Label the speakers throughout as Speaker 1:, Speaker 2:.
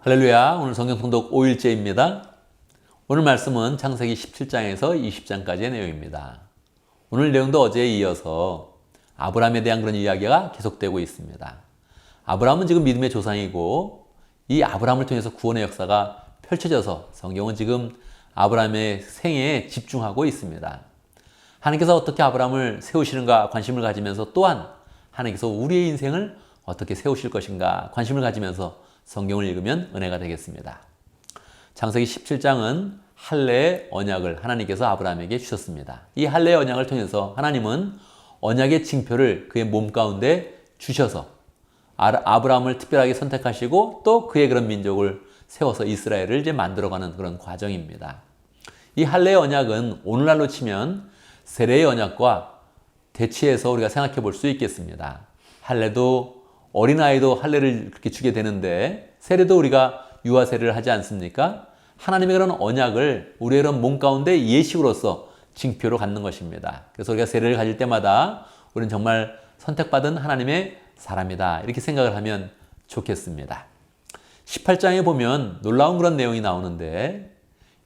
Speaker 1: 할렐루야. 오늘 성경 통독 5일째입니다. 오늘 말씀은 창세기 17장에서 20장까지의 내용입니다. 오늘 내용도 어제에 이어서 아브라함에 대한 그런 이야기가 계속되고 있습니다. 아브라함은 지금 믿음의 조상이고 이 아브라함을 통해서 구원의 역사가 펼쳐져서 성경은 지금 아브라함의 생애에 집중하고 있습니다. 하나님께서 어떻게 아브라함을 세우시는가 관심을 가지면서 또한 하나님께서 우리의 인생을 어떻게 세우실 것인가 관심을 가지면서 성경을 읽으면 은혜가 되겠습니다. 창세기 17장은 할례의 언약을 하나님께서 아브라함에게 주셨습니다. 이 할례의 언약을 통해서 하나님은 언약의 징표를 그의 몸 가운데 주셔서 아브라함을 특별하게 선택하시고 또 그의 그런 민족을 세워서 이스라엘을 이제 만들어가는 그런 과정입니다. 이 할례의 언약은 오늘날로 치면 세례의 언약과 대치해서 우리가 생각해 볼 수 있겠습니다. 할례도 어린아이도 할례를 그렇게 주게 되는데 세례도 우리가 유아 세례를 하지 않습니까? 하나님의 그런 언약을 우리의 그런 몸 가운데 예식으로서 징표로 갖는 것입니다. 그래서 우리가 세례를 가질 때마다 우리는 정말 선택받은 하나님의 사람이다 이렇게 생각을 하면 좋겠습니다. 18장에 보면 놀라운 그런 내용이 나오는데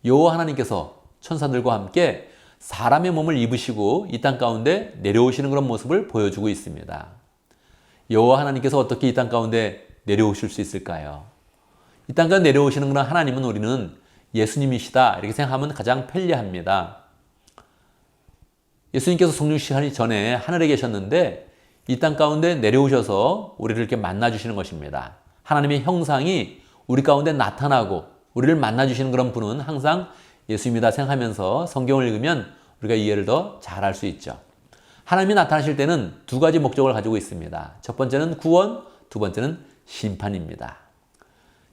Speaker 1: 여호와 하나님께서 천사들과 함께 사람의 몸을 입으시고 이 땅 가운데 내려오시는 그런 모습을 보여주고 있습니다. 여호와 하나님께서 어떻게 이 땅 가운데 내려오실 수 있을까요? 이 땅 가운데 내려오시는 그런 하나님은 우리는 예수님이시다 이렇게 생각하면 가장 편리합니다. 예수님께서 성육신하기 전에 하늘에 계셨는데 이 땅 가운데 내려오셔서 우리를 이렇게 만나주시는 것입니다. 하나님의 형상이 우리 가운데 나타나고 우리를 만나주시는 그런 분은 항상 예수님이다 생각하면서 성경을 읽으면 우리가 이해를 더 잘할 수 있죠. 하나님이 나타나실 때는 두 가지 목적을 가지고 있습니다. 첫 번째는 구원, 두 번째는 심판입니다.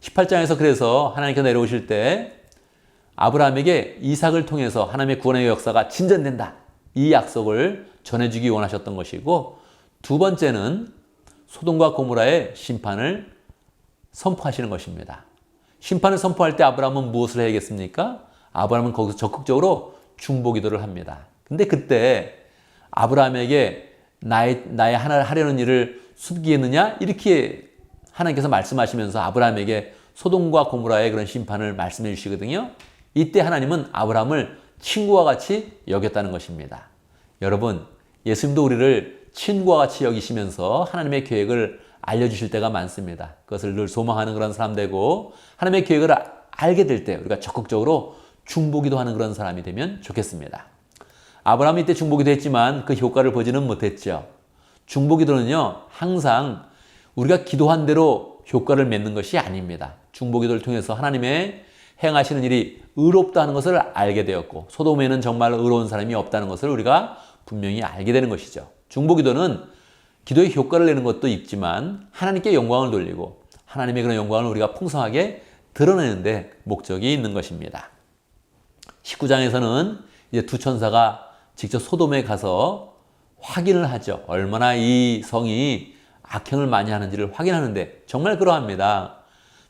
Speaker 1: 18장에서 그래서 하나님께서 내려오실 때 아브라함에게 이삭을 통해서 하나님의 구원의 역사가 진전된다. 이 약속을 전해주기 원하셨던 것이고 두 번째는 소돔과 고모라의 심판을 선포하시는 것입니다. 심판을 선포할 때 아브라함은 무엇을 해야겠습니까? 아브라함은 거기서 적극적으로 중보기도를 합니다. 근데 그때 아브라함에게 나의 하나를 하려는 일을 숨기겠느냐? 이렇게 하나님께서 말씀하시면서 아브라함에게 소돔과 고모라의 그런 심판을 말씀해 주시거든요. 이때 하나님은 아브라함을 친구와 같이 여겼다는 것입니다. 여러분, 예수님도 우리를 친구와 같이 여기시면서 하나님의 계획을 알려주실 때가 많습니다. 그것을 늘 소망하는 그런 사람 되고 하나님의 계획을 알게 될 때 우리가 적극적으로 중보기도 하는 그런 사람이 되면 좋겠습니다. 아브라함이 이때 중보기도 했지만 그 효과를 보지는 못했죠. 중보기도는요 항상 우리가 기도한 대로 효과를 맺는 것이 아닙니다. 중보기도를 통해서 하나님의 행하시는 일이 의롭다 하는 것을 알게 되었고 소돔에는 정말 의로운 사람이 없다는 것을 우리가 분명히 알게 되는 것이죠. 중보기도는 기도의 효과를 내는 것도 있지만 하나님께 영광을 돌리고 하나님의 그런 영광을 우리가 풍성하게 드러내는 데 목적이 있는 것입니다. 19장에서는 이제 두 천사가 직접 소돔에 가서 확인을 하죠. 얼마나 이 성이 악행을 많이 하는지를 확인하는데 정말 그러합니다.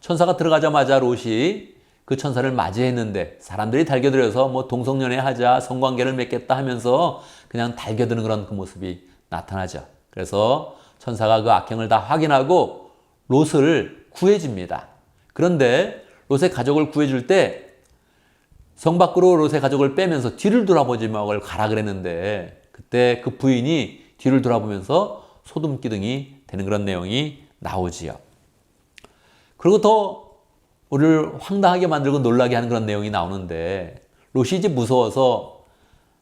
Speaker 1: 천사가 들어가자마자 롯이 그 천사를 맞이했는데 사람들이 달겨들어서 뭐 동성연애 하자 성관계를 맺겠다 하면서 그냥 달겨드는 그런 그 모습이 나타나죠. 그래서 천사가 그 악행을 다 확인하고 롯을 구해줍니다. 그런데 롯의 가족을 구해줄 때 성 밖으로 롯의 가족을 빼면서 뒤를 돌아보지 말고 가라 그랬는데 그때 그 부인이 뒤를 돌아보면서 소돔기둥이 되는 그런 내용이 나오지요. 그리고 더 우리를 황당하게 만들고 놀라게 하는 그런 내용이 나오는데 롯이 이제 무서워서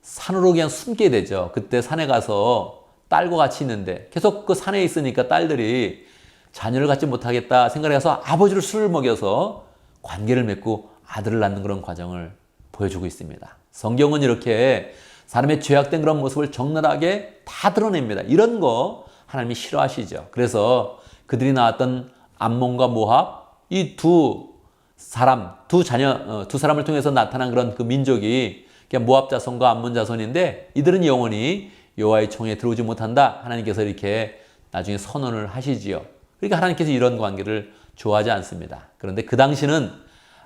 Speaker 1: 산으로 그냥 숨게 되죠. 그때 산에 가서 딸과 같이 있는데 계속 그 산에 있으니까 딸들이 자녀를 갖지 못하겠다 생각을 해서 아버지를 술을 먹여서 관계를 맺고 아들을 낳는 그런 과정을 보여주고 있습니다. 성경은 이렇게 사람의 죄악된 그런 모습을 적나라하게 다 드러냅니다. 이런 거 하나님이 싫어하시죠. 그래서 그들이 낳았던 암몬과 모압 이 두 사람을 통해서 나타난 그런 그 민족이 모압 자손과 암몬 자손인데 이들은 영원히 여호와의 총에 들어오지 못한다. 하나님께서 이렇게 나중에 선언을 하시지요. 그러니까 하나님께서 이런 관계를 좋아하지 않습니다. 그런데 그 당시는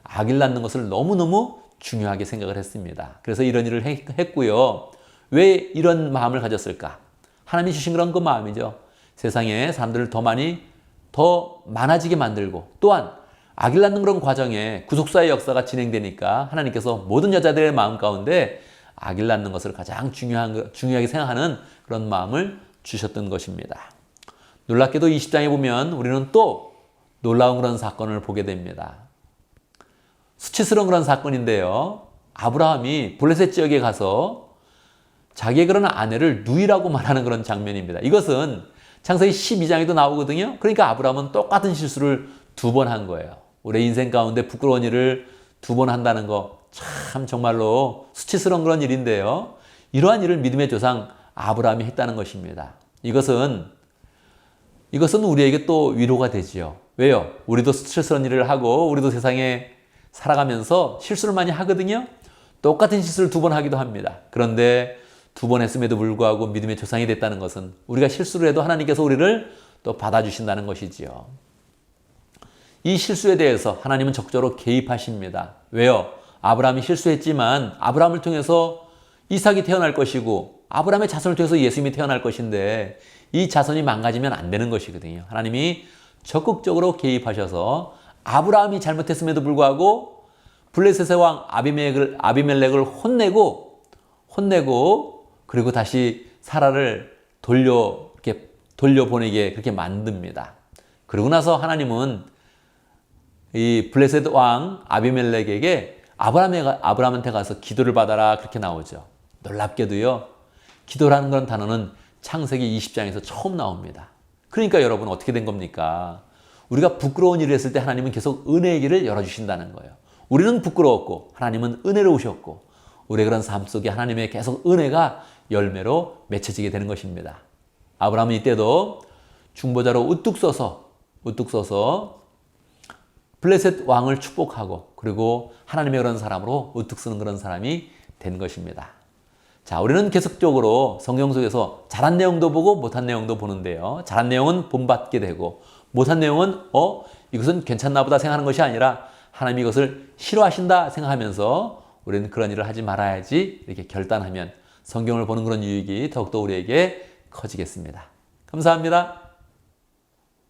Speaker 1: 아기를 낳는 것을 너무너무 중요하게 생각을 했습니다. 그래서 이런 일을 했고요. 왜 이런 마음을 가졌을까? 하나님이 주신 그런 그 마음이죠. 세상에 사람들을 더 많아지게 만들고 또한 아기를 낳는 그런 과정에 구속사의 역사가 진행되니까 하나님께서 모든 여자들의 마음 가운데 아기를 낳는 것을 가장 중요하게 생각하는 그런 마음을 주셨던 것입니다. 놀랍게도 20장에 보면 우리는 또 놀라운 그런 사건을 보게 됩니다. 수치스러운 그런 사건인데요. 아브라함이 블레셋 지역에 가서 자기의 그런 아내를 누이라고 말하는 그런 장면입니다. 이것은 창세기 12장에도 나오거든요. 그러니까 아브라함은 똑같은 실수를 2번 한 거예요. 우리 인생 가운데 부끄러운 일을 2번 한다는 거 참 정말로 수치스러운 그런 일인데요. 이러한 일을 믿음의 조상 아브라함이 했다는 것입니다. 이것은 우리에게 또 위로가 되지요. 왜요? 우리도 수치스러운 일을 하고 우리도 세상에 살아가면서 실수를 많이 하거든요. 똑같은 실수를 2번 하기도 합니다. 그런데 2번 했음에도 불구하고 믿음의 조상이 됐다는 것은 우리가 실수를 해도 하나님께서 우리를 또 받아주신다는 것이지요. 이 실수에 대해서 하나님은 적극적으로 개입하십니다. 왜요? 아브라함이 실수했지만 아브라함을 통해서 이삭이 태어날 것이고 아브라함의 자손을 통해서 예수님이 태어날 것인데 이 자손이 망가지면 안 되는 것이거든요. 하나님이 적극적으로 개입하셔서 아브라함이 잘못했음에도 불구하고 블레셋의 왕 아비멜렉을 혼내고 그리고 다시 사라를 돌려보내게 그렇게 만듭니다. 그러고 나서 하나님은 이 블레셋 왕 아비멜렉에게 아브라함한테 가서 기도를 받아라 그렇게 나오죠. 놀랍게도요. 기도라는 그런 단어는 창세기 20장에서 처음 나옵니다. 그러니까 여러분 어떻게 된 겁니까? 우리가 부끄러운 일을 했을 때 하나님은 계속 은혜의 길을 열어주신다는 거예요. 우리는 부끄러웠고 하나님은 은혜로우셨고 우리의 그런 삶 속에 하나님의 계속 은혜가 열매로 맺혀지게 되는 것입니다. 아브라함은 이때도 중보자로 우뚝 서서 블레셋 왕을 축복하고 그리고 하나님의 그런 사람으로 우뚝 서는 그런 사람이 된 것입니다. 자, 우리는 계속적으로 성경 속에서 잘한 내용도 보고 못한 내용도 보는데요. 잘한 내용은 본받게 되고 못한 내용은 이것은 괜찮나 보다 생각하는 것이 아니라 하나님이 이것을 싫어하신다 생각하면서 우리는 그런 일을 하지 말아야지 이렇게 결단하면 성경을 보는 그런 유익이 더욱더 우리에게 커지겠습니다. 감사합니다.